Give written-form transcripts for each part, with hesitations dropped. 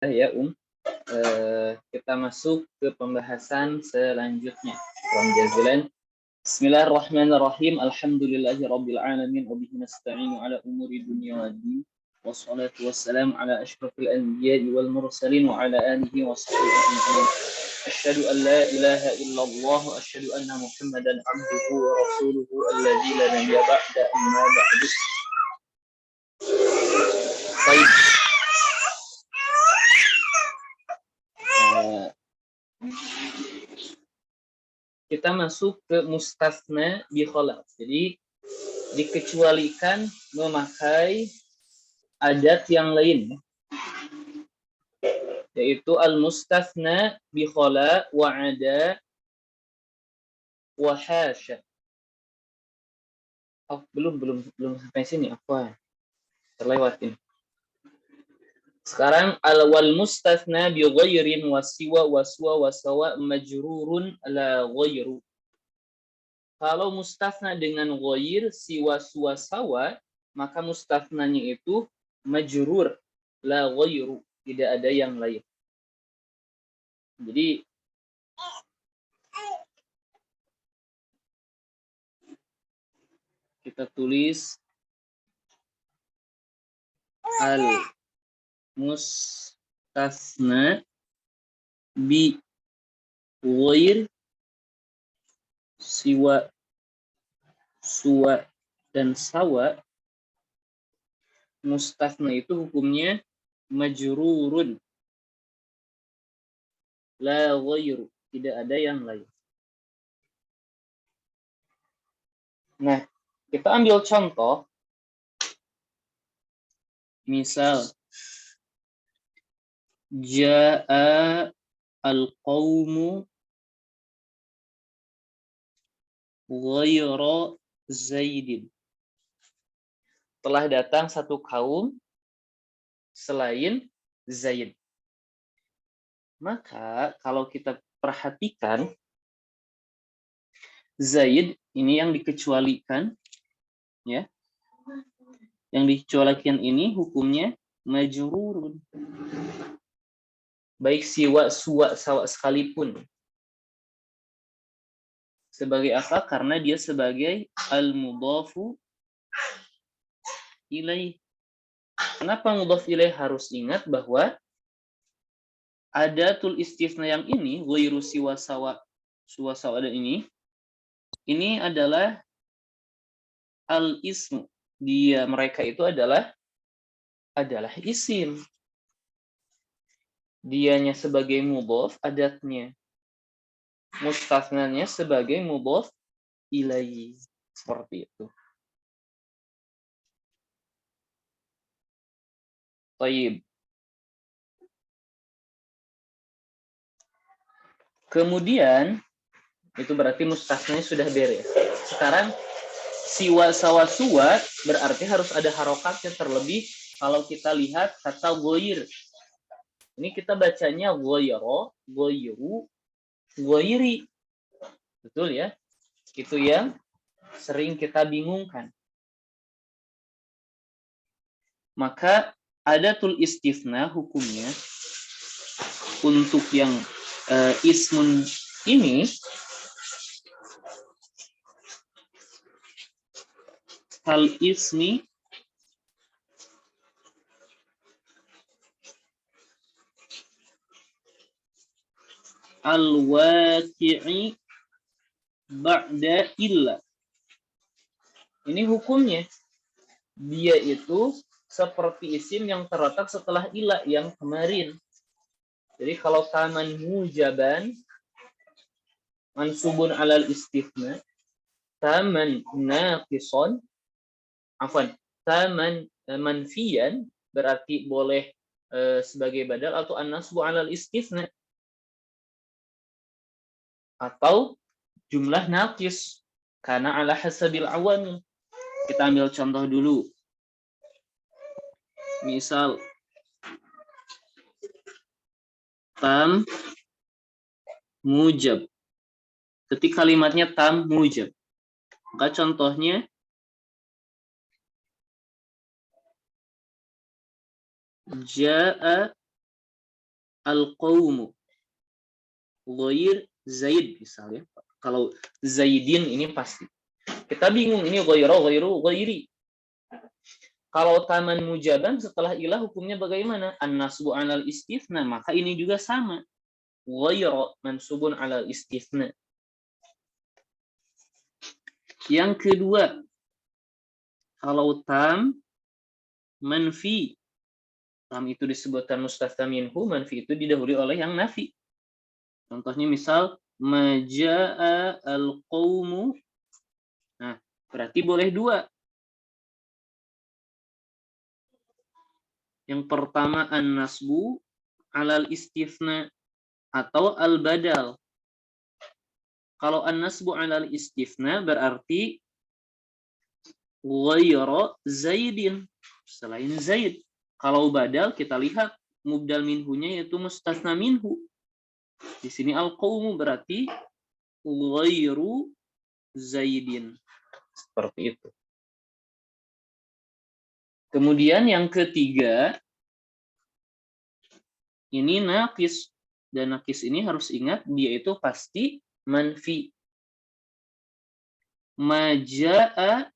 Ya, kita masuk ke pembahasan selanjutnya. Jazalan. Bismillahirrahmanirrahim. Alhamdulillahi rabbil alamin wa bihi nasta'inu ala umuri dunya waddin. Wassalatu wassalamu ala asyrafil anbiya'i wal mursalin wa ala alihi wa sahbihi ajma'in. Asyhadu an la ilaha illallah wa asyhadu anna Muhammadan abduhu wa rasuluhu alladzi la nabiyya ba'da amma ba'du. Baik. Kita masuk ke mustasna bi khala. Jadi dikecualikan memakai adat yang lain, yaitu al mustasna bi khala wa ada wa hasya. Oh, belum sampai sini, apa terlewatin. Sekarang al wal mustasna bi ghairin wa siwa wa suwa wa sawa majrurun la ghairu. Kalau mustasna dengan ghair, siwa, suwa, sawa, maka mustasnanya itu majrur, la ghairu, tidak ada yang lain. Jadi kita tulis al mustasna bi ghair, siwa, suwa, dan sawa. Mustasna itu hukumnya majrurun, la ghairu, tidak ada yang lain. Nah, kita ambil contoh. Misal, ja'a al-qawmu ghayra Zaidin. Telah datang satu kaum selain Zaid. Maka kalau kita perhatikan, Zaid ini yang dikecualikan, ya. Yang dikecualikan ini hukumnya majrurun. Baik siwa, suwa, sawa sekalipun. Sebagai apa? Karena dia sebagai al-mudhafu ilaih. Kenapa mudhaf ilaih? Harus ingat bahwa adatul istisna yang ini, ghairu siwa, sawa, suwa, sawa, dan ini adalah al-ismu. Dia, mereka itu adalah isim. Dianya sebagai mudhaf, adatnya. Mustasnanya sebagai mudhaf ilaih. Seperti itu. Taib. Kemudian, itu berarti mustasnanya sudah beres. Sekarang, siwa, sawa, suwa berarti harus ada harokatnya terlebih. Kalau kita lihat kata ghair. Ini kita bacanya ghayra, ghairu, ghairi. Betul ya? Itu yang sering kita bingungkan. Maka adatul istifna hukumnya untuk yang ismun ini hal ismi al-waqi'i ba'da illa. Ini hukumnya. Dia itu seperti isim yang terletak setelah illa yang kemarin. Jadi kalau taman mujaban mansubun alal istifna, taman naqison, taman manfiyan berarti boleh sebagai badal atau an-nasbu alal istifna. Atau jumlah naqis karena ala hasabil awamil. Kita ambil contoh dulu. Misal tam mujab. Ketika kalimatnya tam mujab. Maka contohnya ja'a al-qaumu. Ghair Zaid misalnya. Kalau Zaidin ini pasti. Kita bingung ini ghairu, ghairi. Kalau taman mujaban setelah ilah hukumnya bagaimana? An-nasbu 'alal istitsna, maka ini juga sama. Ghairu mansubun 'alal istitsna. Yang kedua, kalau tam manfi, tam itu disebutkan mustatsna minhu, manfi itu didahului oleh yang nafi. Contohnya misal majaa al-qaumu. Nah, berarti boleh dua. Yang pertama an-nasbu 'alal istitsna atau al-badal. Kalau an-nasbu 'alal istitsna berarti ghairu Zaidin, selain Zaid. Kalau badal kita lihat mubdal minhunya yaitu mustasna minhu. Di sini al-qaumu berarti ghairu Zaidin. Seperti itu. Kemudian yang ketiga, ini naqis. Dan naqis ini harus ingat, dia itu pasti manfi. Majaa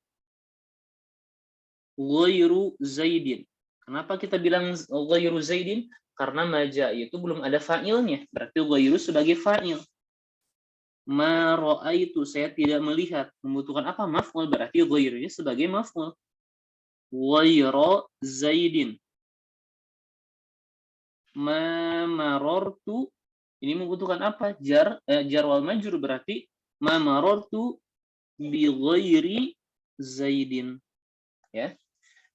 ghairu Zaidin. Kenapa kita bilang ghairu Zaidin? Karena maja itu belum ada fa'ilnya. Berarti ghairu sebagai fa'il. Ma ra'aitu, saya tidak melihat. Membutuhkan apa? Maf'ul. Berarti ghairunya sebagai maf'ul. Ghairu Zaidin. Ma marortu, ini membutuhkan apa? Jar wal majrur, berarti ma marortu bi ghairi Zaidin. Ya.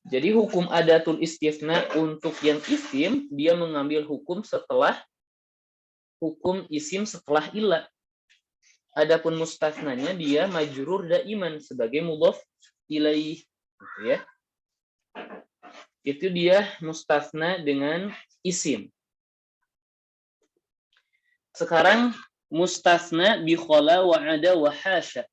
Jadi hukum adatul istitsna untuk yang isim, dia mengambil hukum setelah hukum isim setelah ilah. Adapun mustatsnanya dia majrur daiman sebagai mudhaf ilaih, gitu ya. Itu dia mustatsna dengan isim. Sekarang mustatsna bi khala wa ada wa hasya.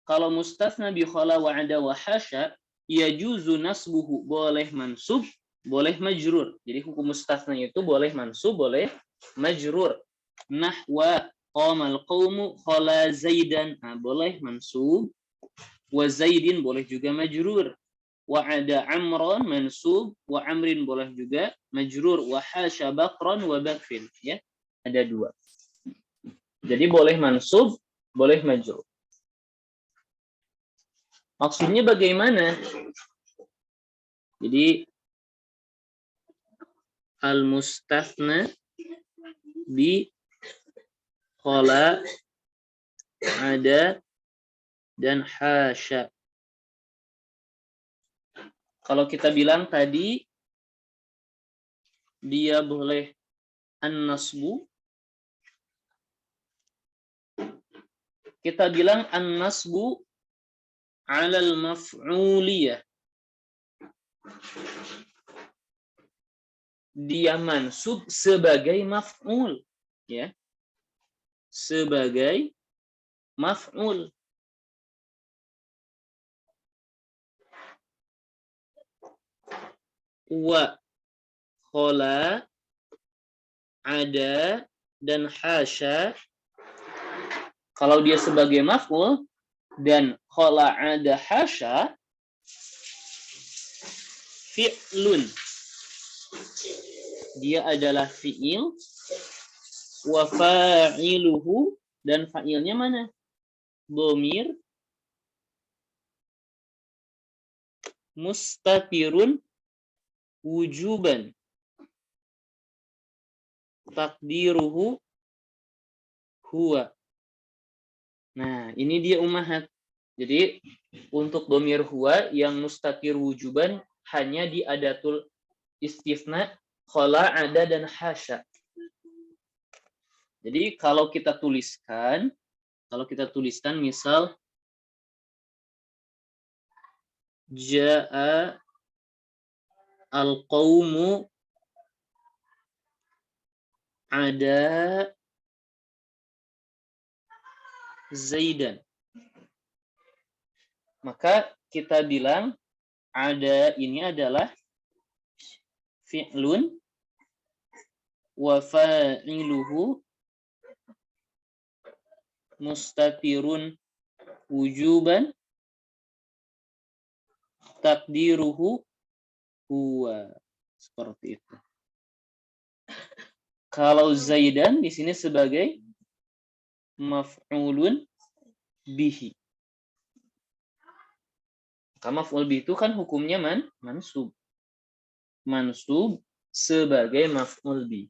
Kalau mustatsna bi khala wa ada wa hasya, yajuzu nasbuhu, boleh mansub, boleh majrur. Jadi hukum mustatsna itu boleh mansub, boleh majrur. Nahwa qamal qaumu khala Zaidan, nah, boleh mansub. Wa Zaidin boleh juga majrur. Wa ada Amran mansub, wa Amrin boleh juga majrur. Wa hasya Bakran wa Bakrin, ya. Ada dua. Jadi boleh mansub, boleh majrur. Maksudnya bagaimana? Jadi al-mustatsna bi khala ada dan hasya. Kalau kita bilang tadi dia boleh an-nasbu, kita bilang an-nasbu 'alal maf'uliyah. Dia mansub sebagai maf'ul, ya. Sebagai maf'ul. Wa khala ada dan hasya, kalau dia sebagai maf'ul dan khala ada hasya, fi'lun, dia adalah fi'il. Wa fa'iluhu, dan fa'ilnya mana? Dhamir mustatirun wujuban. Takdiruhu huwa. Nah, ini dia ummahat. Jadi untuk dhamir huwa yang mustatir wujuban hanya di adatul istitsna khala ada dan hasya. Jadi kalau kita tuliskan misal jaa al-qaumu ada Zaidan. Maka kita bilang ada ini adalah fi'lun wa fa'iluhu mustatirun wujuban takdiruhu huwa. Seperti itu. Kalau Zaidan di sini sebagai maf'ulun bihi. Maka maf'ul bihi itu kan hukumnya mansub. Mansub sebagai maf'ul bihi.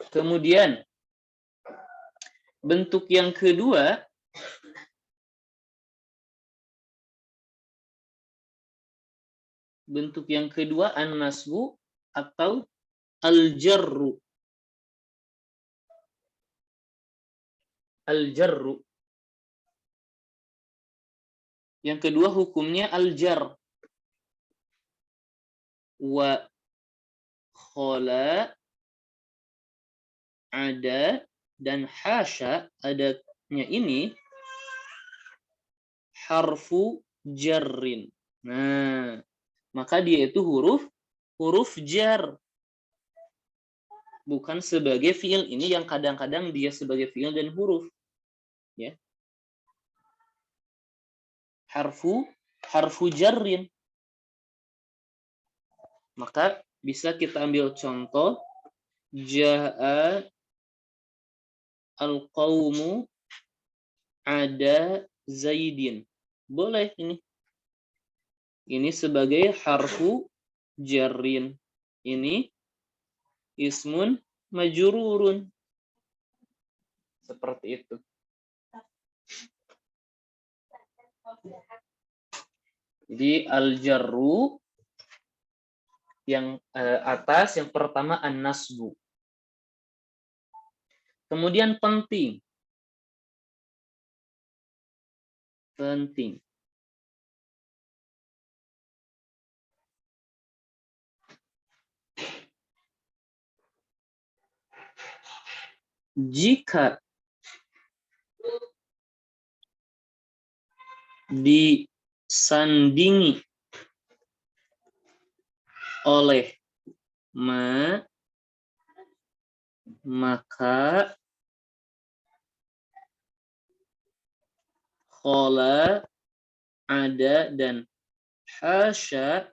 Kemudian bentuk yang kedua an-nasbu atau al-jarru. Al-jarru. Yang kedua hukumnya al-jar. Wa khola, ada, dan hasya, adanya ini harfu jarrin. Nah, maka dia itu huruf jar. Bukan sebagai fiil. Ini yang kadang-kadang dia sebagai fiil dan huruf. Ya. Harfu jarrin. Maka bisa kita ambil contoh. Ja'a al-qawmu ada Zaidin. Boleh ini. Ini sebagai harfu jarrin. Ini ismun majrurun. Seperti itu. Jadi al-jarru yang atas, yang pertama an-nasbu. Kemudian penting. Jika disandingi oleh ma, maka khola, ada, dan hasya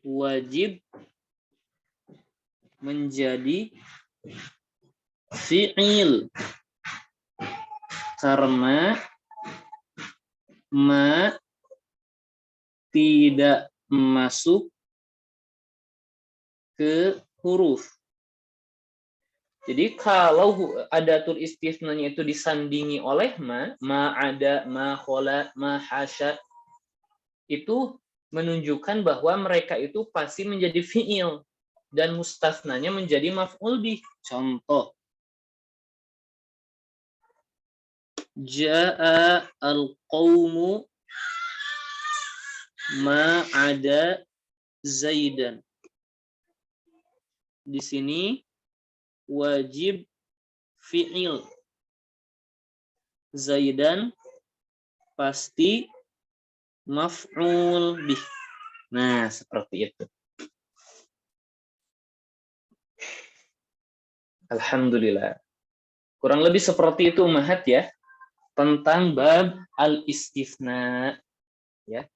wajib menjadi fi'il. Karena ma tidak masuk ke huruf. Jadi kalau adatul istisnanya itu disandingi oleh ma ada, ma khola, ma hasya, itu menunjukkan bahwa mereka itu pasti menjadi fi'il dan mustasnanya menjadi maf'ul bih. Contoh, ja'a al-qawmu ma ada Zaidan. Di sini wajib fi'il. Zaidan pasti maf'ul bih. Nah, seperti itu. Alhamdulillah. Kurang lebih seperti itu Ummahat ya. Tentang bab al-istifna. Ya.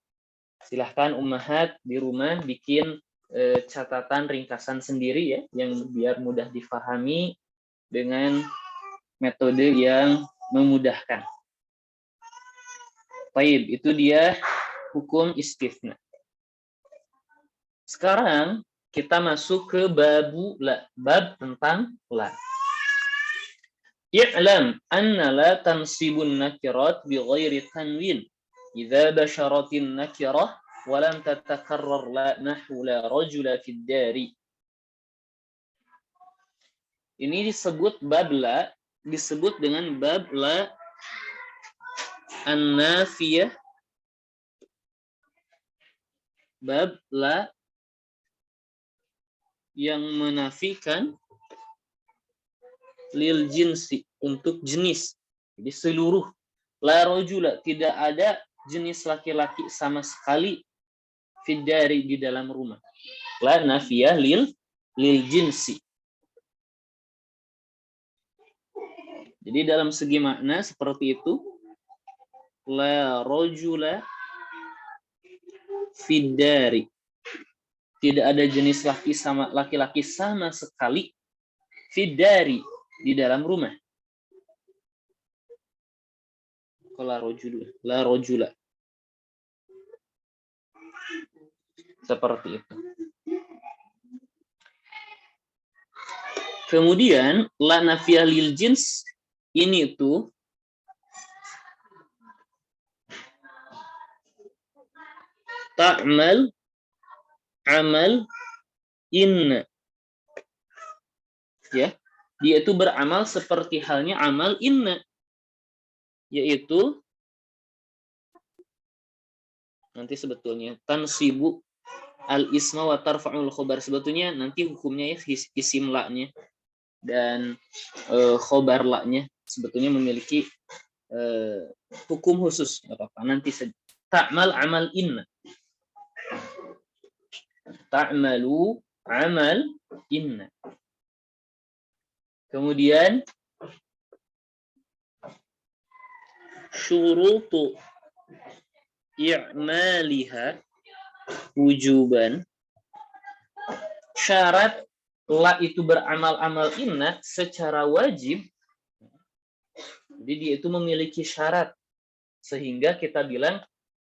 Silahkan Ummahat di rumah bikin catatan ringkasan sendiri ya, yang biar mudah difahami dengan metode yang memudahkan. Baik, itu dia hukum istifna. Sekarang kita masuk ke babu la, bab tentang la. I'lam anna la tansibun nakirat bi ghairi tanwin idza basharatin nakirah wa lam tatakarrar la nahwu la rajula fid dari. Ini disebut bab la, disebut dengan bab la an-nafiyah. Bab la yang menafikan lil jinsi, untuk jenis. Jadi seluruh. La rajula, tidak ada jenis laki-laki sama sekali Fiddari di dalam rumah. La nafiyah lil jinsi. Jadi dalam segi makna seperti itu. La rojula fiddari. Tidak ada jenis laki-laki sama sekali fiddari di dalam rumah. La rojula. Seperti itu. Kemudian la nafiyah lil jins ini tuh ta'mal amal inna. Ya, dia itu beramal seperti halnya amal inna, yaitu nanti sebetulnya tansibu al isma wa tarfa'ul khobar. Sebetulnya nanti hukumnya ya isim la-nya dan khobar la-nya sebetulnya memiliki hukum khusus. Nggak apa-apa, nanti ta'mal amal inna. Ta'malu amal inna. Kemudian syurutu i'maliha wujuban. Syarat la itu beramal-amal inna secara wajib. Jadi dia itu memiliki syarat sehingga kita bilang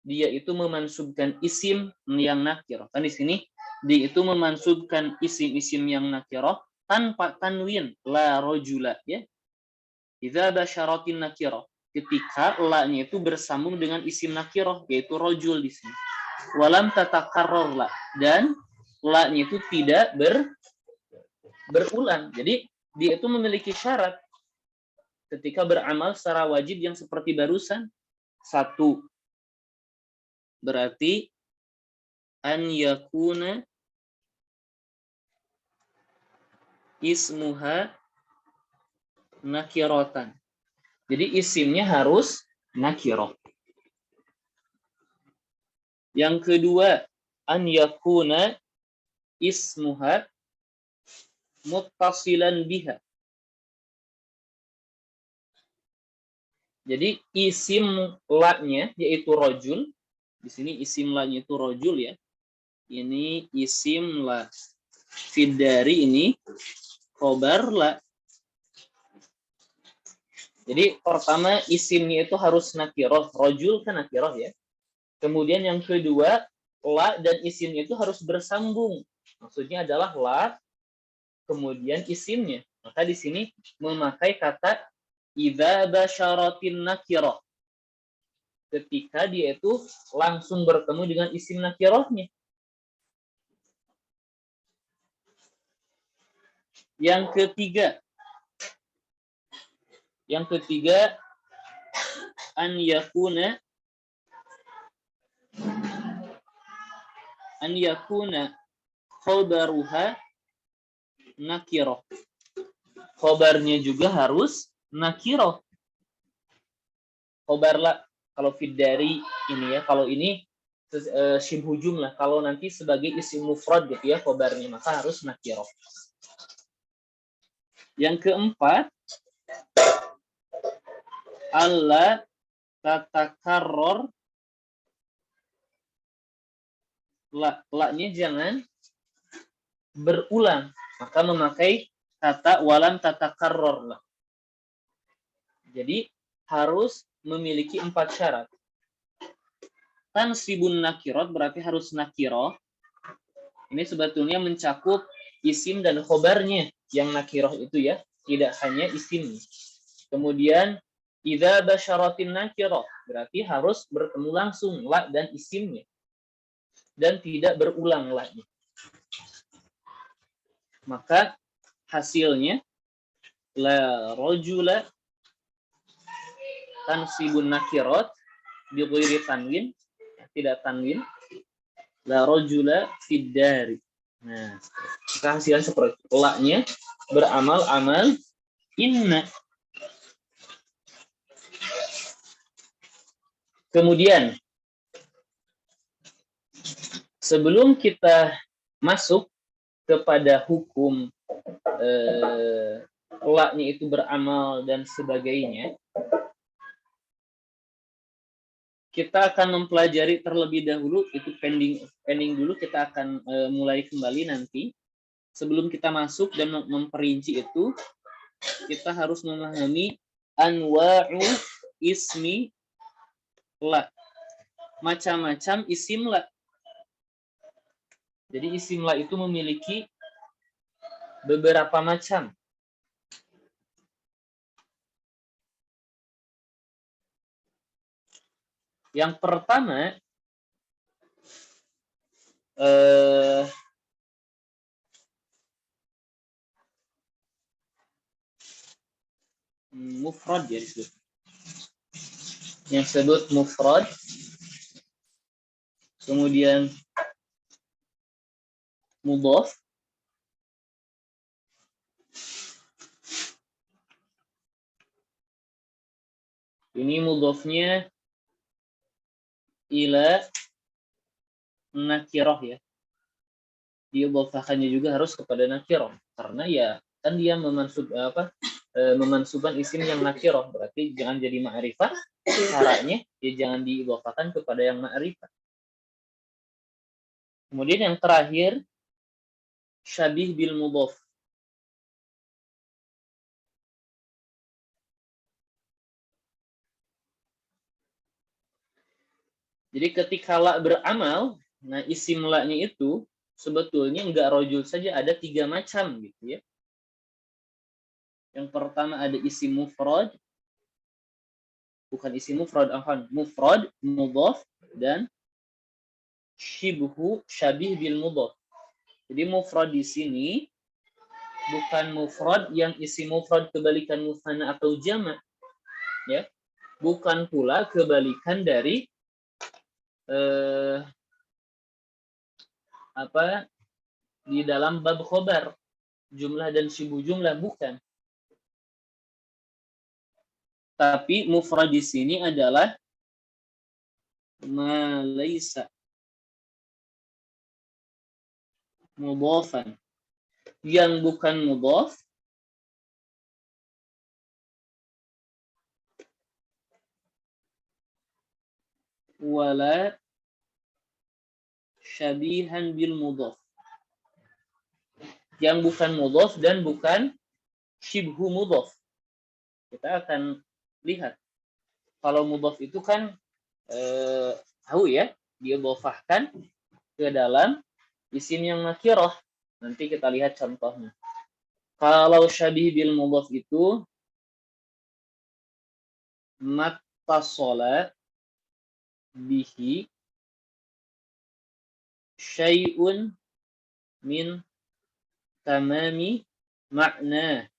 dia itu memansubkan isim yang nakirah. Kan di sini dia itu memansubkan isim-isim yang nakirah tanpa tanwin, la rojula, ya. Idza basyaratin nakirah, ketika la-nya itu bersambung dengan isim nakirah yaitu rojul di sini. Walam tatakarrar la, dan la-nya itu tidak berulang. Jadi dia itu memiliki syarat ketika beramal secara wajib yang seperti barusan. Satu, berarti an yakuna ismuha nakiratan. Jadi isimnya harus nakirah. Yang kedua, an yakuna ismuha muttasilan biha. Jadi isim la-nya yaitu rojul. Di sini isim la-nya itu rojul, ya. Ini isim la. Fiddari ini khobar la. Jadi pertama isimnya itu harus nakirah, rojul kan nakirah, ya. Kemudian yang kedua, la dan isimnya itu harus bersambung. Maksudnya adalah la kemudian isimnya. Maka di sini memakai kata idza basyaratin nakirah. Ketika dia itu langsung bertemu dengan isim nakirahnya. Yang ketiga an yakuna khobaruha nakirah. Khobarnya juga harus nakirah. Khobar la, kalau fiddari ini, ya, kalau ini syibhu jumlah, kalau nanti sebagai isim mufrad gitu, ya, khobarnya maka harus nakirah. Yang keempat, alla tatakarror, la-nya jangan berulang, maka memakai kata walam tatakarror la. Jadi harus memiliki 4 syarat. Tansibun nakirot berarti harus nakirah. Ini sebetulnya mencakup isim dan khobarnya yang nakirah itu, ya, tidak hanya isimnya. Kemudian idza basyaratin nakirah berarti harus bertemu langsung la dan isimnya dan tidak berulang la-nya. Maka hasilnya la rojula tansibun nakirot bi ghairi tanwin, tidak tanwin, la rojula fiddari. Nah, maka hasilnya seperti la-nya beramal-amal inna. Kemudian Sebelum kita masuk kepada hukum laknya itu beramal dan sebagainya, kita akan mempelajari terlebih dahulu, itu pending dulu, kita akan mulai kembali nanti. Sebelum kita masuk dan memperinci itu, kita harus memahami anwa'u ismi la, macam-macam isim la. Jadi isim la itu memiliki beberapa macam. Yang pertama, mufrad ya disebut. Yang disebut mufrad. Kemudian mudhaf. Ini mudhafnya ila nakirah ya. Diidhafahkannya juga harus kepada nakirah, karena ya kan dia memansubkan isim yang nakirah, berarti jangan jadi ma'rifah. Caranya ya jangan diidhafahkan kepada yang ma'rifah. Kemudian yang terakhir syabih bil mudhaf. Jadi ketika la beramal, nah isim la-nya itu sebetulnya enggak rojul saja, ada 3 macam gitu ya. Yang pertama ada isim mufrad, bukan isim mufrad, mufrad, mudhaf, dan syibhu syabih bil mudhaf. Jadi mufrad di sini bukan mufrad yang isim mufrad kebalikan musanna atau jamak, ya. Bukan pula kebalikan dari di dalam bab khobar, jumlah dan syibhu jumlah, bukan. Tapi mufrad di sini adalah ma laisa mudhafan, yang bukan mudhaf wala syabihan bil mudhaf, yang bukan mudhaf dan bukan syibhu mudhaf. Kita akan lihat. Kalau mudhaf itu kan tahu ya, dia dhafahkan ke dalam isim yang nakirah. Nanti kita lihat contohnya. Kalau syabih bil mudhaf itu mattasala bihi syai'un min tamami makna,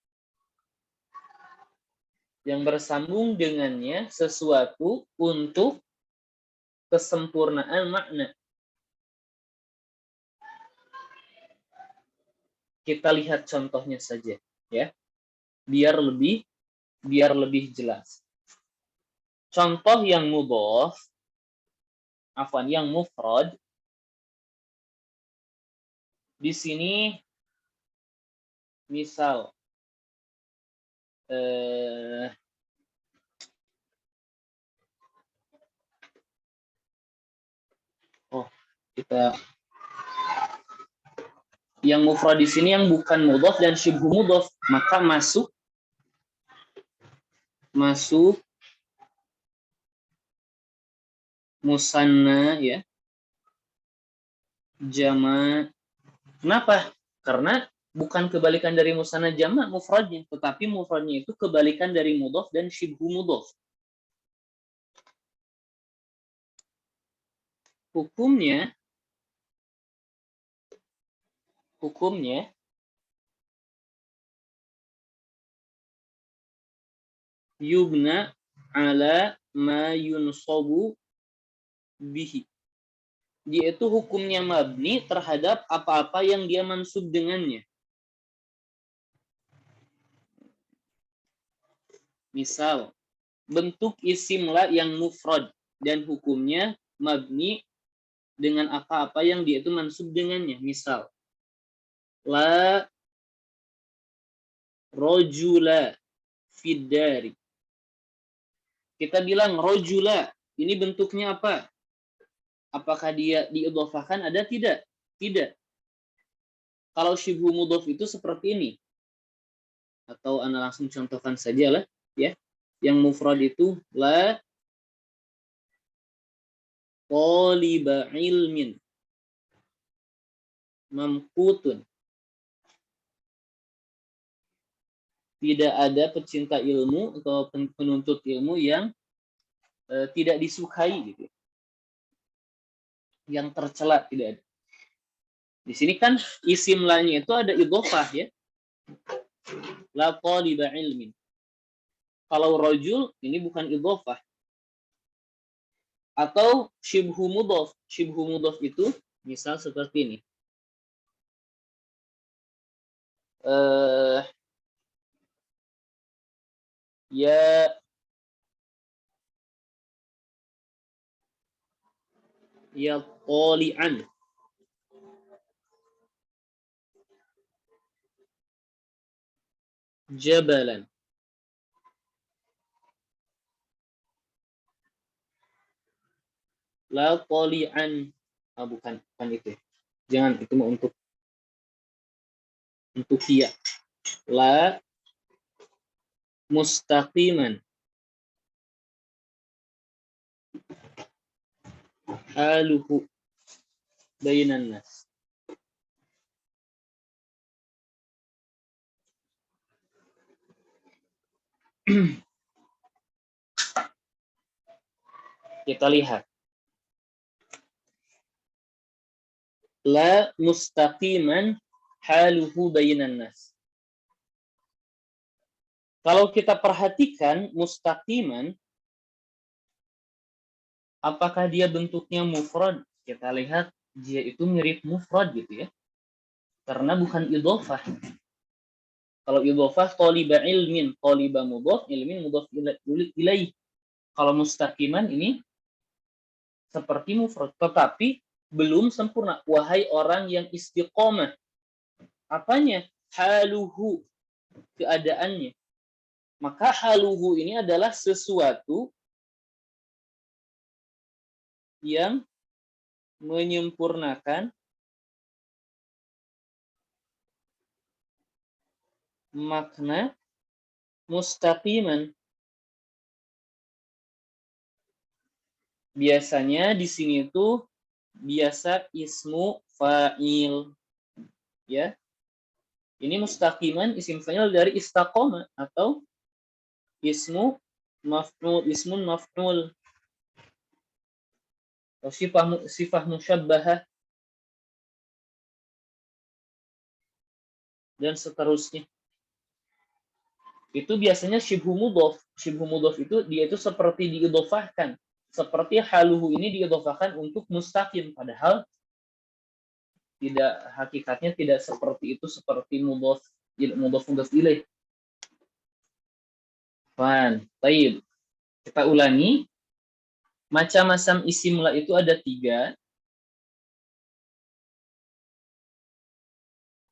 yang bersambung dengannya sesuatu untuk kesempurnaan makna. Kita lihat contohnya saja ya, biar lebih jelas. Contoh yang mudhaf, yang mufrad di sini misal kita yang mufrad di sini yang bukan mudhaf dan syibhu mudhaf, maka masuk musanna ya, jamak. Kenapa? Karena bukan kebalikan dari musanna jamak mufradnya, tetapi mufradnya itu kebalikan dari mudhaf dan syibhu mudhaf. Hukumnya yubna ala ma yunsabu bihi. Dia itu hukumnya mabni terhadap apa-apa yang dia mansub dengannya. Misal, bentuk isim la yang mufrad dan hukumnya mabni dengan apa-apa yang dia itu mansub dengannya. Misal, la rojula fiddari. Kita bilang rojula, ini bentuknya apa? Apakah dia diidhofahkan? Ada tidak? Tidak. Kalau syibhu mudhof itu seperti ini. Atau Anda langsung contohkan saja lah, ya. Yang mufrad itu la taliba ilmin mamkutun. Tidak ada pecinta ilmu atau penuntut ilmu yang tidak disukai gitu. Yang tercela tidak ada. Di sini kan isim la-nya itu ada idhofah ya. La taliba ilmin. Kalau rajul ini bukan idhofah. Atau syibhu mudhof. Syibhu mudhof itu misal seperti ini. Ya tali'an. Jabalan. La tali'an. Bukan itu. Jangan, itu mau untuk ya. La mustaqiman. Haluhu bainan nas. Kita lihat. La mustaqiman haluhu bainan nas. Kalau kita perhatikan mustaqiman, apakah dia bentuknya mufrad? Kita lihat dia itu mirip mufrad gitu ya. Karena bukan idhofah. Kalau idhofah taliba ilmin, taliba mudhof, ilmin mudhof ilaih. Kalau mustaqiman ini seperti mufrad, tetapi belum sempurna. Wahai orang yang istiqomah. Apanya? Haluhu, keadaannya. Maka haluhu ini adalah sesuatu yang menyempurnakan makna mustaqiman. Biasanya di sini itu biasa ismu fa'il. Ya. Ini mustaqiman isim fa'il dari istaqomah atau ismu maf'ul, ismun maf'ul. Atau sifah musyabbahah dan seterusnya. Itu biasanya syibhu mudhof. Syibhu mudhof itu dia itu seperti diidhofahkan. Seperti haluhu ini diidhofahkan untuk mustaqim, padahal tidak, hakikatnya tidak seperti itu, seperti mudhof ilaih. Baik. Kita ulangi. Macam-macam isim la itu ada 3.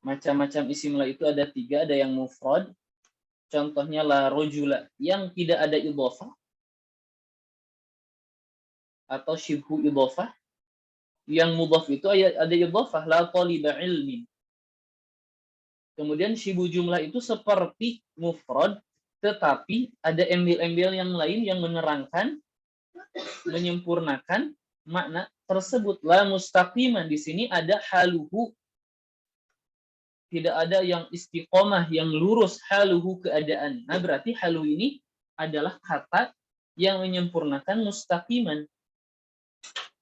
Macam-macam isim la itu ada 3. Ada yang mufrad. Contohnya la rojula yang tidak ada idhofah atau syibhu idhofah. Yang mudhaf itu ada idhofah, la taliba ilmin. Kemudian syibhu jumlah itu seperti mufrad, tetapi ada embel-embel yang lain yang menerangkan, menyempurnakan makna tersebut. La mustaqiman, di sini ada haluhu. Tidak ada yang istiqomah, yang lurus, haluhu, keadaan. Nah, berarti haluhu ini adalah kata yang menyempurnakan mustaqiman.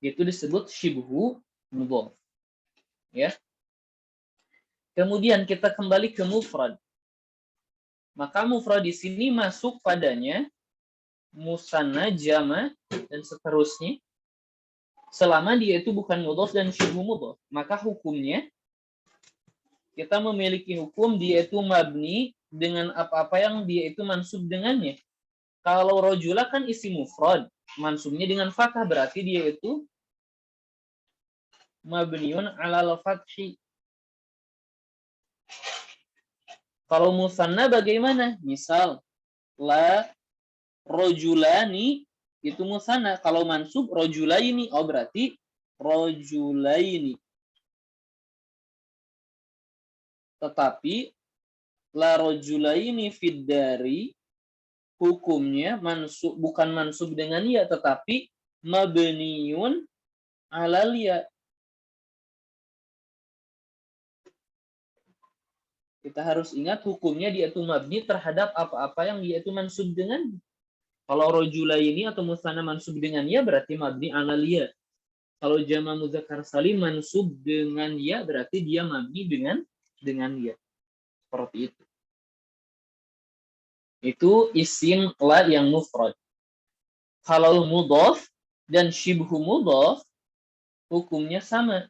Itu disebut syibhu mudhaf. Ya. Kemudian kita kembali ke mufrad. Maka mufrad di sini masuk padanya musanna, jama, dan seterusnya. Selama dia itu bukan mudhaf dan syibhu mudhaf, maka hukumnya kita memiliki hukum dia itu mabni dengan apa-apa yang dia itu mansub dengannya. Kalau rojula kan isi mufrad, mansubnya dengan fathah, berarti dia itu mabniun 'alal fathi. Kalau musanna bagaimana? Misal la rojulani itu musanna. Kalau mansub rojulaini, oh berarti rojulaini. Tetapi la rojulaini fid dari hukumnya mansub, bukan mansub dengan ya, tetapi mabniun 'alal ya. Kita harus ingat hukumnya dia itu mabni terhadap apa-apa yang dia itu mansub dengan. Kalau rojulaini atau musanna mansub dengan ya berarti mabni 'alal ya. Kalau jama mudzakkar salim mansub dengan ya berarti dia mabni dengan ya. Seperti itu. Itu isim la yang mufrad. Kalau mudhaf dan syibhu mudhaf hukumnya sama.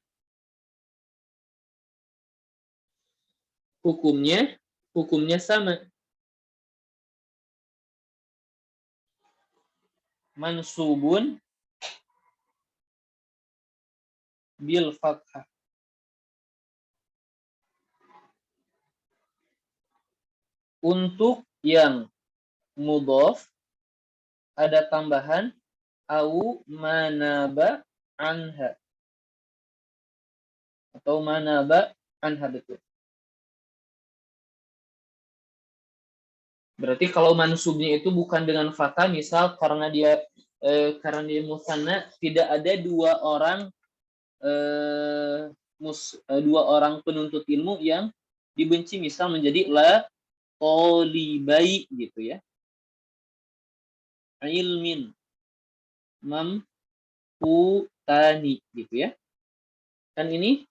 Hukumnya sama. Mansubun bil fathah. Untuk yang mudhaf ada tambahan au manaba anha. Atau manaba anha, betul. Berarti kalau mansubnya itu bukan dengan fathah, misal karena dia musanna, tidak ada dua orang penuntut ilmu yang dibenci, misal menjadi la tolibai gitu ya. Ilmin mamputani gitu ya. Kan ini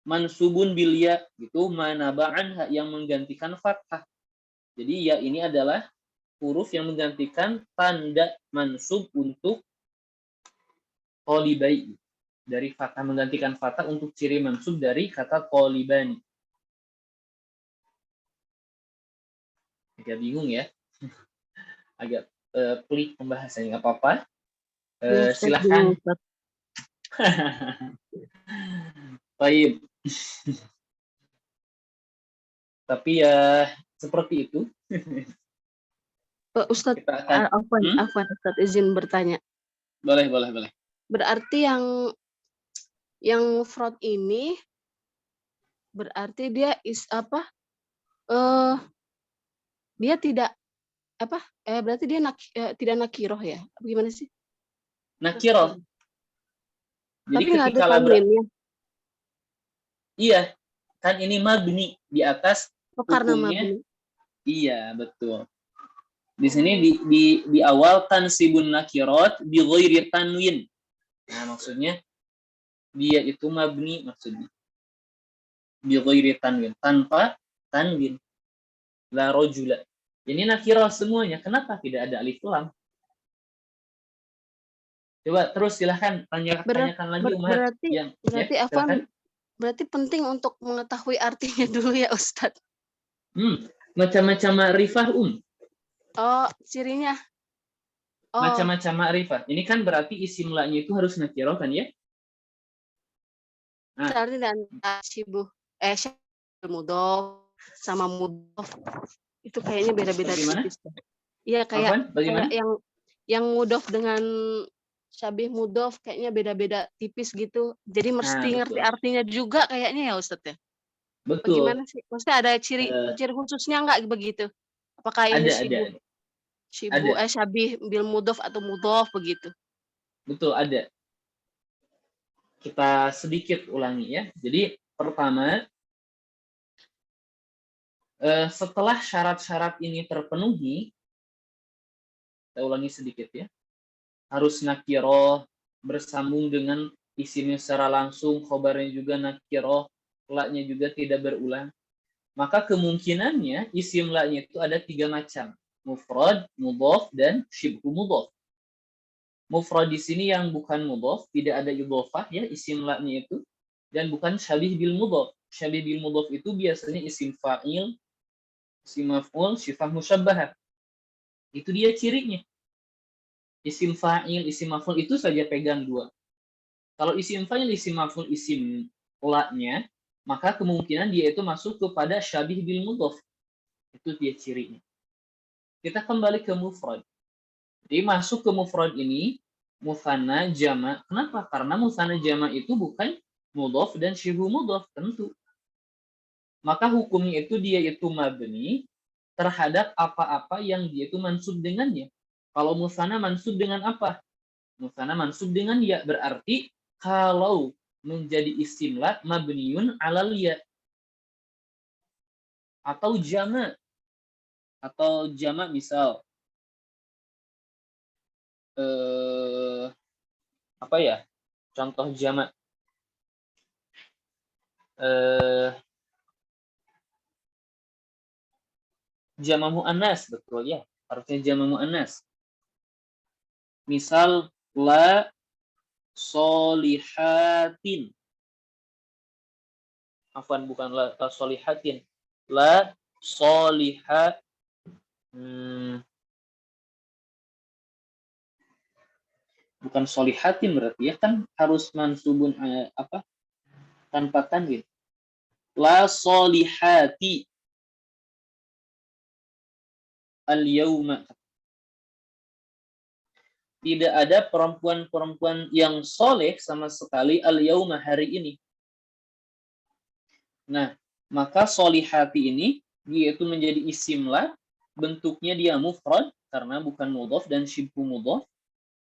mansubun bil ya gitu, manaba'an yang menggantikan fathah. Jadi ya ini adalah huruf yang menggantikan tanda mansub untuk qolibai. Dari fathah, menggantikan fathah untuk ciri mansub dari kata qolibani. Agak bingung ya. Agak pelik pembahasannya, nggak apa-apa. Silahkan. Baik. Tapi ya seperti itu. Ustadz, Afwan, Ustadz izin bertanya. Boleh. Berarti yang mufrad ini berarti dia dia tidak berarti dia tidak nakiroh ya? Gimana sih? Nakiroh. Jadi tapi nggak ada tanwinnya. Iya, kan ini mabni di atas karena hukumnya. mabni. Iya, betul. Di sini di awal tansibun nakirat bi ghairi tanwin. Nah, maksudnya dia itu mabni, maksudnya bi ghairi tanwin, tanpa tanwin. La rojula. Ini nakirah semuanya. Kenapa tidak ada alif lam? Coba terus silahkan tanyakan lagi Umar. Berarti Afwan, berarti penting untuk mengetahui artinya dulu ya Ustadz. Macam-macam ma'rifah Oh, cirinya. Oh. Macam-macam ma'rifah. Ini kan berarti isim la-nya itu harus nakirah kan ya? Nah. Berarti dan syibhu mudhof sama mudhof itu kayaknya beda-beda tipis. Iya, kayak yang mudhof dengan syabih mudhof kayaknya beda-beda tipis gitu. Jadi mesti ngerti artinya juga kayaknya ya Ustadz ya. Betul. Bagaimana sih? Maksudnya ada ciri khususnya nggak begitu? Apakah ini syibhu syabih bil mudhof atau mudhof begitu? Betul, ada. Kita sedikit ulangi ya. Jadi pertama, setelah syarat-syarat ini terpenuhi, kita ulangi sedikit ya. Harus nakiroh, bersambung dengan isimnya secara langsung, khobarnya juga nakiroh, la-nya juga tidak berulang. Maka kemungkinannya isim la-nya itu ada 3 macam. Mufrad, mudhof, dan syibhu mudhof. Mufrad di sini yang bukan mudhof, tidak ada idhofah ya isim la-nya itu, dan bukan syabih bil mudhof. Syabih bil mudhof itu biasanya isim fa'il, isim maf'ul, syifah musyabbahah. Itu dia cirinya. Isim fa'il, isim maf'ul itu saja pegang 2. Kalau isim fa'il, isim maf'ul, isim la-nya, maka kemungkinan dia itu masuk kepada syabih bil mudhaf. Itu dia cirinya. Kita kembali ke mufrad. Jadi masuk ke mufrad ini musanna jama'. Kenapa? Karena musanna jama' itu bukan mudhaf dan syibhu mudhaf, tentu. Maka hukumnya itu dia itu mabni terhadap apa-apa yang dia itu mansub dengannya. Kalau musanna mansub dengan apa? Musanna mansub dengan ya, berarti kalau menjadi isim la mabniun alal ya, atau jama misal apa ya, contoh jama jama muannas, betul ya, artinya jama muannas. Misal la solihatin, afwan, bukan la solihatin, la soliha, bukan solihatin, berarti ya kan harus mansubun apa, tanpa tanwin. La solihati al-yauma, tidak ada perempuan-perempuan yang soleh sama sekali al-yauma, hari ini. Nah, maka solihati ini dia itu menjadi isim la, bentuknya dia mufrad karena bukan mudhaf dan syibhu mudhaf.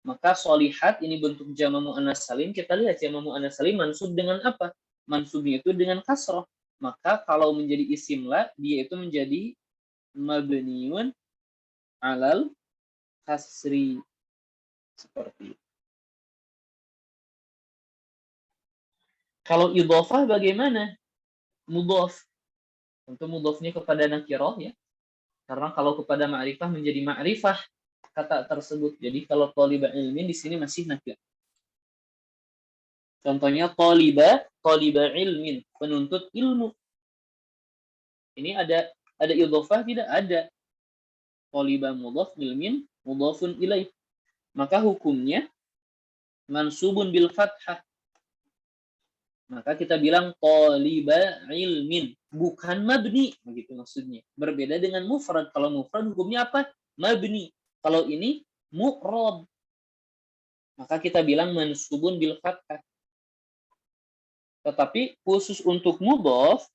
Maka solihat ini bentuk jama muannas salim. Kita lihat jama muannas salim mansub dengan apa? Mansubnya itu dengan kasrah. Maka kalau menjadi isim la, dia itu menjadi mabniun alal kasri, seperti itu. Kalau idhofah bagaimana? Mudhaf. Untuk mudhafnya kepada nakirah ya. Karena kalau kepada ma'rifah menjadi ma'rifah kata tersebut. Jadi kalau taliba ilmin di sini masih nakir. Contohnya taliba ilmin, penuntut ilmu. Ini ada idhofah, tidak ada. Taliba mudhaf, ilmin mudhafun ilaih. Maka hukumnya mansubun bil fathah. Maka kita bilang taliba ilmin, bukan mabni, begitu maksudnya. Berbeda dengan mufrad. Kalau mufrad hukumnya apa? Mabni. Kalau ini mu'rab. Maka kita bilang mansubun bil fathah. Tetapi khusus untuk mudhaf,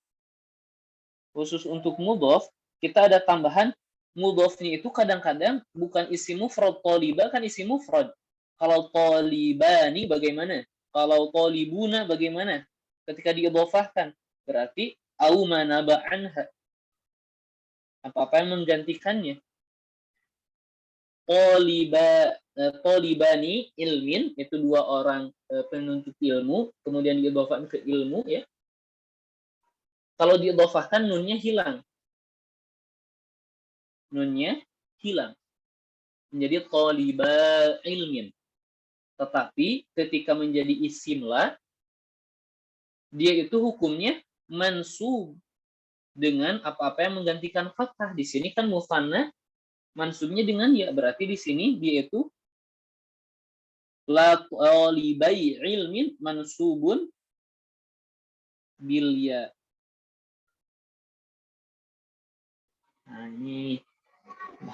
kita ada tambahan. Mudhafnya itu kadang-kadang bukan isim mufrad. Taliba kan isim mufrad. Kalau talibani bagaimana? Kalau talibuna bagaimana? Ketika diidhofahkan, berarti au manaba anha, apa-apa yang menggantikannya. Talibani ilmin, itu dua orang penuntut ilmu, kemudian diidhofahkan ke ilmu ya. Kalau diidhofahkan nunnya hilang. Menjadi taliba ilmin. Tetapi ketika menjadi isim la, dia itu hukumnya mansub dengan apa-apa yang menggantikan fathah. Di sini kan musanna, mansubnya dengan ya, berarti di sini dia itu la talibai ilmin mansubun bil ya. Nah, ini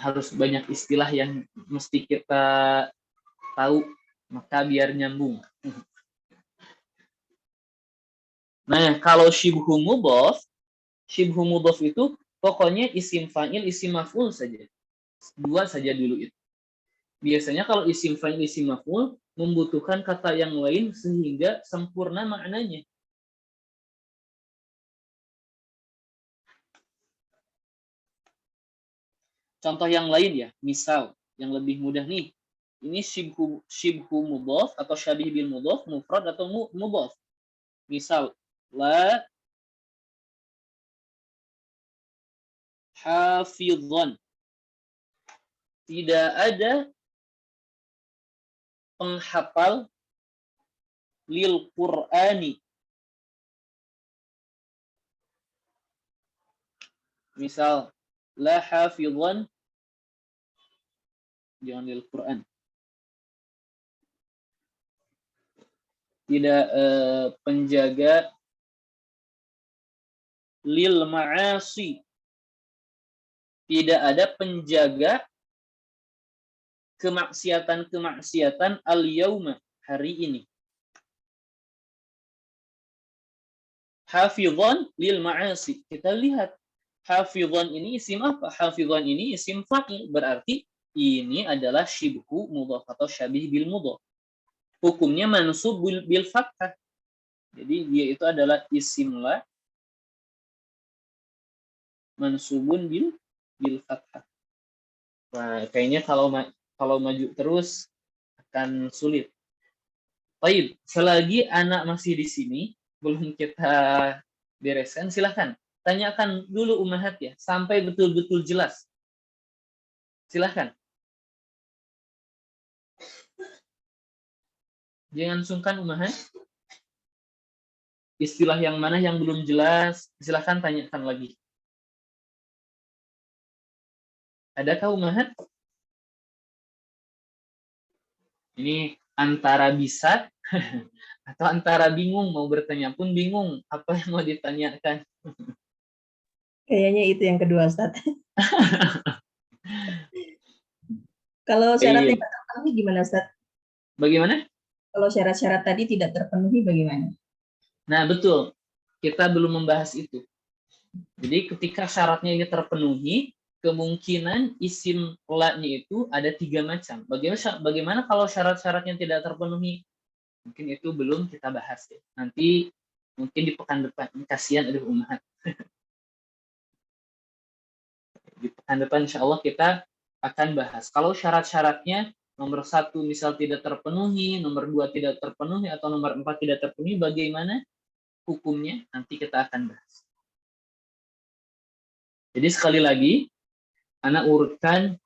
harus banyak istilah yang mesti kita tahu, maka biar nyambung. Nah, kalau syibhu mudhaf itu pokoknya isim fa'il, isim maf'ul saja. Dua saja dulu itu. Biasanya kalau isim fa'il, isim maf'ul membutuhkan kata yang lain sehingga sempurna maknanya. Contoh yang lain ya, misal yang lebih mudah nih. Ini syibhu mudhaf atau syabih bil mudhaf, mufrad atau mudhaf. Misal la hafidhan. Tidak ada penghafal lil Qur'ani. Misal la hafidhan, jangan lil Qur'an. tidak penjaga lil ma'asi. Tidak ada penjaga kemaksiatan-kemaksiatan al-yauma, hari ini. Hafizan lil ma'asi. Kita lihat hafizan ini isim apa? Hafizan ini isim fa'il, berarti ini adalah syibhu mudhaf atau syabih bil mudhaf. Hukumnya mansub bil fathah. Jadi dia itu adalah isim la mansubun bil fathah. Nah, kayaknya kalau maju terus akan sulit. Baik, selagi anak masih di sini, belum kita bereskan, silahkan tanyakan dulu Ummahat ya, sampai betul-betul jelas. Silahkan. Jangan sungkan Ummahat. Istilah yang mana yang belum jelas, silahkan tanyakan lagi. Adakah Ummahat? Ini antara bisa atau antara bingung, mau bertanya pun bingung apa yang mau ditanyakan. Kayaknya itu yang kedua, Ustaz. Kalau syaratnya tidak terpenuhi gimana, Ustaz? Bagaimana? Kalau syarat-syarat tadi tidak terpenuhi bagaimana? Nah, betul. Kita belum membahas itu. Jadi ketika syaratnya ini terpenuhi, kemungkinan isim la-nya itu ada 3 macam. Bagaimana kalau syarat-syaratnya tidak terpenuhi? Mungkin itu belum kita bahas ya. Nanti mungkin di pekan depan. Ini kasihan ada Ummahat. Di pekan depan insya Allah kita akan bahas. Kalau syarat-syaratnya nomor 1 misal tidak terpenuhi, nomor 2 tidak terpenuhi, atau nomor 4 tidak terpenuhi, bagaimana hukumnya? Nanti kita akan bahas. Jadi sekali lagi, Ana urutkan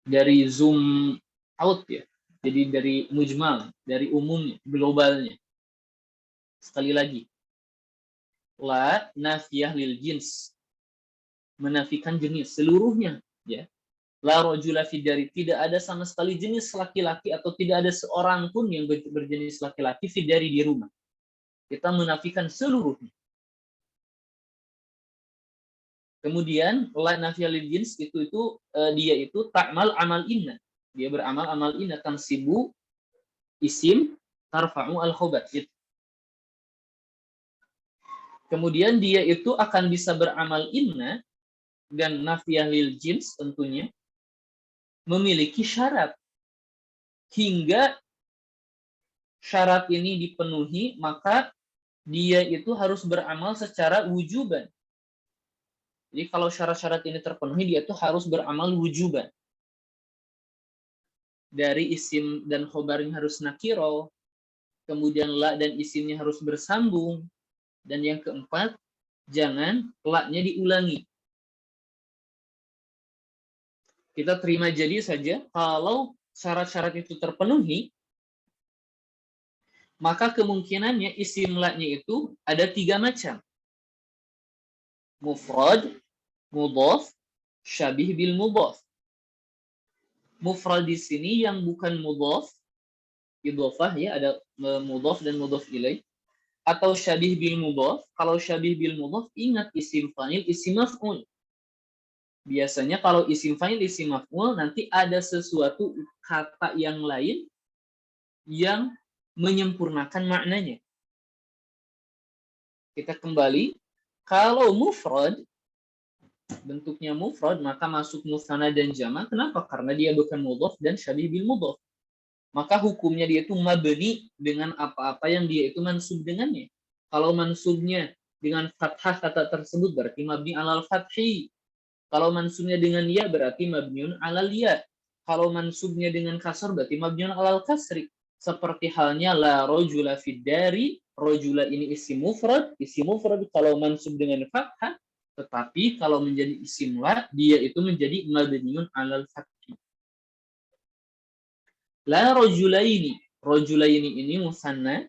dari zoom out ya. Jadi dari mujmal, dari umumnya, globalnya. Sekali lagi. La nafiyah lil jins. Menafikan jenis seluruhnya, ya. La rajula fi dari, tidak ada sama sekali jenis laki-laki atau tidak ada seorang pun yang berjenis laki-laki fi dari di rumah. Kita menafikan seluruhnya. Kemudian la nafiyah lil jins itu dia itu ta'mal amal inna. Dia beramal amal inna, tansibu isim tarfa'u al-khobar. Kemudian dia itu akan bisa beramal inna dan nafiyah lil jins tentunya memiliki syarat. Hingga syarat ini dipenuhi, maka dia itu harus beramal secara wujuban. Jadi kalau syarat-syarat ini terpenuhi, dia itu harus beramal wujuban. Dari isim dan khobarnya harus nakiro, kemudian la dan isimnya harus bersambung, dan yang keempat, jangan la-nya diulangi. Kita terima jadi saja, kalau syarat-syarat itu terpenuhi, maka kemungkinannya isim la-nya itu ada 3 macam. Mufrad, mudhaf, syabih bil mudhaf. Mufrad di sini yang bukan mudhaf, idhofah ya, ada mudhaf dan mudhaf ilaih, atau syabih bil mudhaf. Kalau syabih bil mudhaf, ingat isim fa'il, isim maf'ul. Biasanya kalau isim fa'il, isim maf'ul, nanti ada sesuatu kata yang lain yang menyempurnakan maknanya. Kita kembali, kalau mufrad, bentuknya mufrad, maka masuk musanna dan jamak. Kenapa? Karena dia bukan mudhaf dan syabih bil mudhaf. Maka hukumnya dia itu mabni dengan apa-apa yang dia itu mansub dengannya. Kalau mansubnya dengan fathah kata tersebut berarti mabni alal fathi. Kalau mansubnya dengan ya berarti mabniun alal ya. Kalau mansubnya dengan kasar berarti mabniun alal kasri. Seperti halnya la rajula fid dari, rajula ini isim mufrad kalau mansub dengan fathah, tetapi kalau menjadi isim la, dia itu menjadi mabniun alal fathi. La rajulaini, rajulaini ini musanna.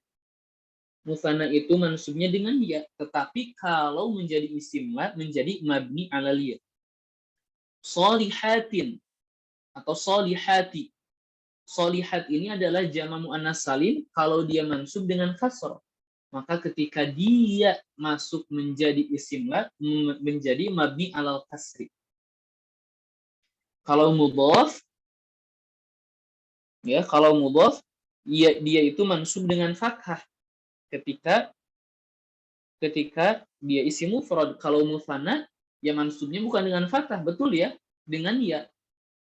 Musanna itu mansubnya dengan ya, tetapi kalau menjadi isim la menjadi mabni alal ya. Sholihatin atau sholihati. solihat ini adalah jama' muannas salim kalau dia mansub dengan kasrah. Maka ketika dia masuk menjadi isim menjadi mabni alal kasri. Kalau mudhaf, ya kalau mudhaf dia itu mansub dengan fathah ketika dia isim mufrad. Kalau musanna ya mansubnya bukan dengan fathah, betul ya, dengan ya.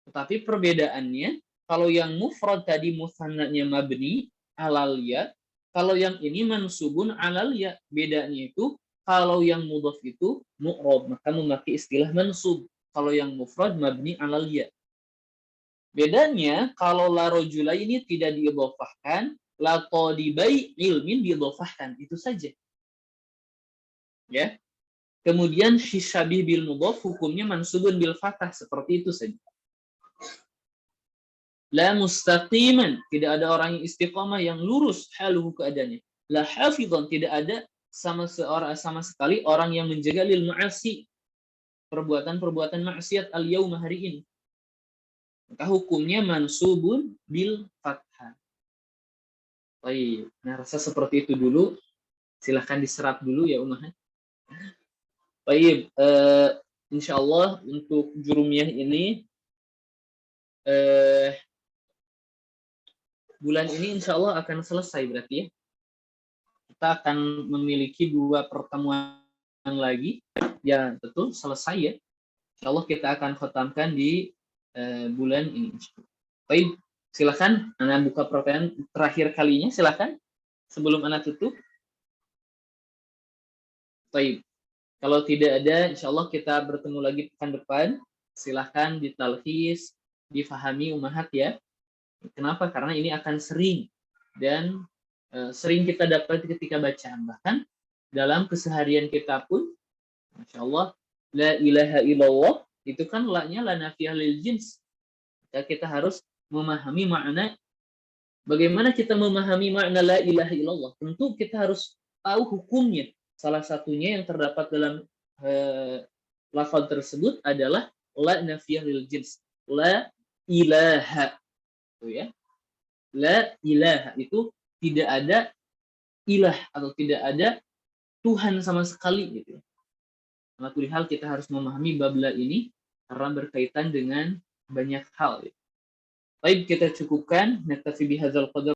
Tetapi perbedaannya kalau yang mufrad tadi musannanya mabni alal ya, kalau yang ini mansubun alal ya. Bedanya itu kalau yang mudhaf itu mu'rab, maka memakai istilah mansub. Kalau yang mufrad mabni alal ya. Bedanya kalau la rajula ini tidak diidhafahkan, la talibai ilmin diidhafahkan, itu saja. Ya. Kemudian syabih bil mudhaf hukumnya mansubun bil fathah, seperti itu saja. La mustaqiman, tidak ada orang yang istiqamah yang lurus haluhu keadaannya. La hafidhan, tidak ada sama sekali orang yang menjaga lil ma'asi, perbuatan-perbuatan maksiat al yauma hari ini. Maka hukumnya mansubun bil fathah. Baik, nah rasa seperti itu dulu. Silahkan diserap dulu ya Ummah. Baik, insyaallah untuk jurumiyah ini bulan ini insyaallah akan selesai berarti ya. Kita akan memiliki 2 pertemuan lagi. Ya, betul, selesai ya. Insyaallah kita akan khatamkan di bulan ini. Baik, silakan Anda buka pertanyaan terakhir kalinya, silakan sebelum Anda tutup. Baik. Kalau tidak ada, insyaallah kita bertemu lagi pekan depan. Silahkan ditalkhis, difahami ummahat ya. Kenapa? Karena ini akan sering dan sering kita dapat ketika bacaan. Bahkan dalam keseharian kita pun, Masya Allah, la ilaha illallah, itu kan la-nya la nafiyah lil jins. Kita harus memahami makna. Bagaimana kita memahami makna la ilaha illallah? Tentu kita harus tahu hukumnya. Salah satunya yang terdapat dalam lafaz tersebut adalah la nafiyah lil jins. La ilaha. Itu ya. La ilaha itu tidak ada ilah atau tidak ada Tuhan sama sekali gitu. Ala kulli hal kita harus memahami bab la ini karena berkaitan dengan banyak hal. Baik, kita cukupkan. Naktafi bihadzal qadar.